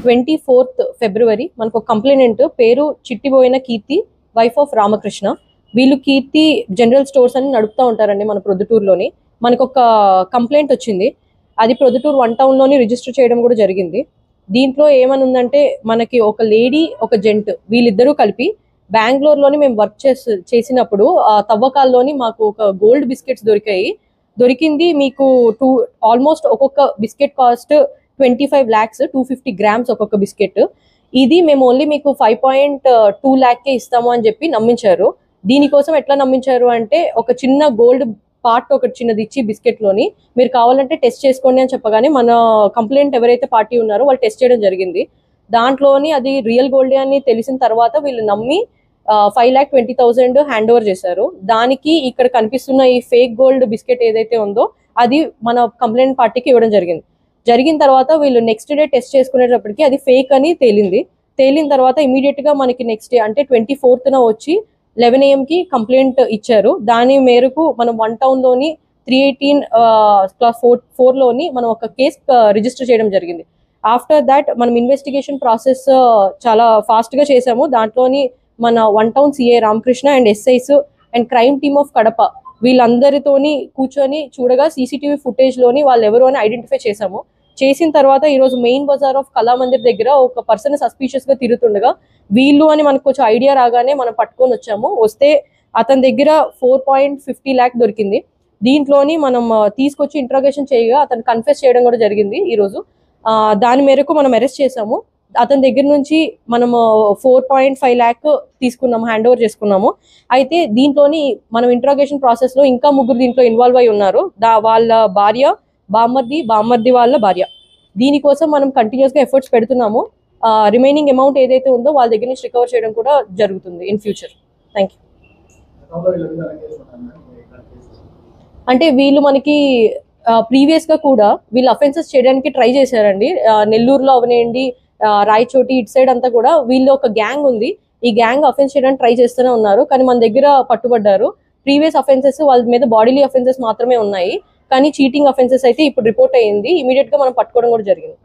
24th February మనకు complaint పేరు చిట్టిబోయిన కీర్తి, wife of Ramakrishna. వీళ్ళు కీర్తి జనరల్ స్టోర్స్ అని నడుపుతూ ఉంటారండి మన ప్రొద్దుటూరులోని. మనకు ఒక కంప్లైంట్ వచ్చింది, అది ప్రొద్దుటూరు 1 టౌన్లోని రిజిస్టర్ చేయడం కూడా జరిగింది. దీంట్లో ఏమని ఉందంటే, మనకి ఒక లేడీ ఒక జెంట్ వీళ్ళిద్దరూ కలిపి బెంగళూరులోని మేము వర్క్ చేసినప్పుడు తవ్వకాల్లోని మాకు ఒక గోల్డ్ బిస్కెట్స్ దొరికింది. మీకు ఆల్మోస్ట్ ఒక్కొక్క బిస్కెట్ కాస్ట్ 25 lakhs, 250 grams ఒక్కొక్క బిస్కెట్. ఇది మేము ఓన్లీ మీకు 5.2 lakh ఇస్తాము అని చెప్పి నమ్మించారు. దీనికోసం ఎట్లా నమ్మించారు అంటే, ఒక చిన్న గోల్డ్ పార్ట్ ఒకటి చిన్నది ఇచ్చి బిస్కెట్ లోని మీరు కావాలంటే టెస్ట్ చేసుకోండి అని చెప్పగానే మన కంప్లైంట్ ఎవరైతే పార్టీ ఉన్నారో వాళ్ళు టెస్ట్ చేయడం జరిగింది. దాంట్లోని అది రియల్ గోల్డ్ అని తెలిసిన తర్వాత వీళ్ళు నమ్మి 5,20,000 హ్యాండ్ ఓవర్ చేశారు. దానికి ఇక్కడ కనిపిస్తున్న ఈ ఫేక్ గోల్డ్ బిస్కెట్ ఏదైతే ఉందో అది మన కంప్లైంట్ పార్టీకి ఇవ్వడం జరిగిన తర్వాత వీళ్ళు నెక్స్ట్ డే టెస్ట్ చేసుకునేటప్పటికి అది ఫేక్ అని తేలిన తర్వాత ఇమీడియట్ గా మనకి నెక్స్ట్ డే అంటే 24th వచ్చి 11 AM కి కంప్లైంట్ ఇచ్చారు. దాని మేరకు మనం 1 టౌన్ లోని 318/4 లోని మనం ఒక కేసు రిజిస్టర్ చేయడం జరిగింది. ఆఫ్టర్ దాట్ మనం ఇన్వెస్టిగేషన్ ప్రాసెస్ చాలా ఫాస్ట్ గా చేసాము. దాంట్లోని మన 1 town CI Ramakrishna and SIs and crime team of Kadapa వీళ్ళందరితోని కూర్చొని చూడగా సీసీటీవీ ఫుటేజ్ లోని వాళ్ళు ఎవరు అని ఐడెంటిఫై చేసిన తర్వాత ఈ రోజు మెయిన్ బజార్ ఆఫ్ కళామందిర్ దగ్గర ఒక పర్సన్ సస్పీషియస్ గా తిరుగుతుండగా వీళ్ళు అని మనకు కొంచెం ఐడియా రాగానే మనం పట్టుకొని వస్తే అతని దగ్గర 4.50 lakh దొరికింది. దీంట్లోని మనం తీసుకొచ్చి ఇంట్రాగేషన్ చేయగా అతను కన్ఫెస్ చేయడం కూడా జరిగింది. ఈ రోజు దాని మేరకు మనం అరెస్ట్ చేసాము. అతని దగ్గర నుంచి మనము 4.5 lakh తీసుకున్నాము, హ్యాండ్ ఓవర్ చేసుకున్నాము. అయితే దీంట్లోని మనం ఇంట్రాగేషన్ ప్రాసెస్ లో ఇంకా 3 దీంట్లో ఇన్వాల్వ్ అయి ఉన్నారు. వాళ్ళ భార్య, బామ్మర్ది వాళ్ళ భార్య. దీనికోసం మనం కంటిన్యూస్ గా ఎఫర్ట్స్ పెడుతున్నాము. రిమైనింగ్ అమౌంట్ ఏదైతే ఉందో వాళ్ళ దగ్గర నుంచి రికవర్ చేయడం కూడా జరుగుతుంది ఇన్ ఫ్యూచర్. Thank you. అంటే వీళ్ళు మనకి ప్రీవియస్ గా కూడా వీళ్ళు అఫెన్సెస్ చేయడానికి ట్రై చేశారండి. నెల్లూరులో అవనేయండి, రాయచోటి ఇటు సైడ్ అంతా కూడా వీళ్ళు ఒక గ్యాంగ్ ఉంది. ఈ గ్యాంగ్ అఫెన్స్ చేయడానికి ట్రై చేస్తూనే ఉన్నారు, కానీ మన దగ్గర పట్టుబడ్డారు. ప్రీవియస్ అఫెన్సెస్ వాళ్ళ మీద బాడీలీ అఫెన్సెస్ మాత్రమే ఉన్నాయి, కానీ చీటింగ్ అఫెన్సెస్ అయితే ఇప్పుడు రిపోర్ట్ అయ్యింది. ఇమీడియట్ గా మనం పట్టుకోవడం కూడా జరిగింది.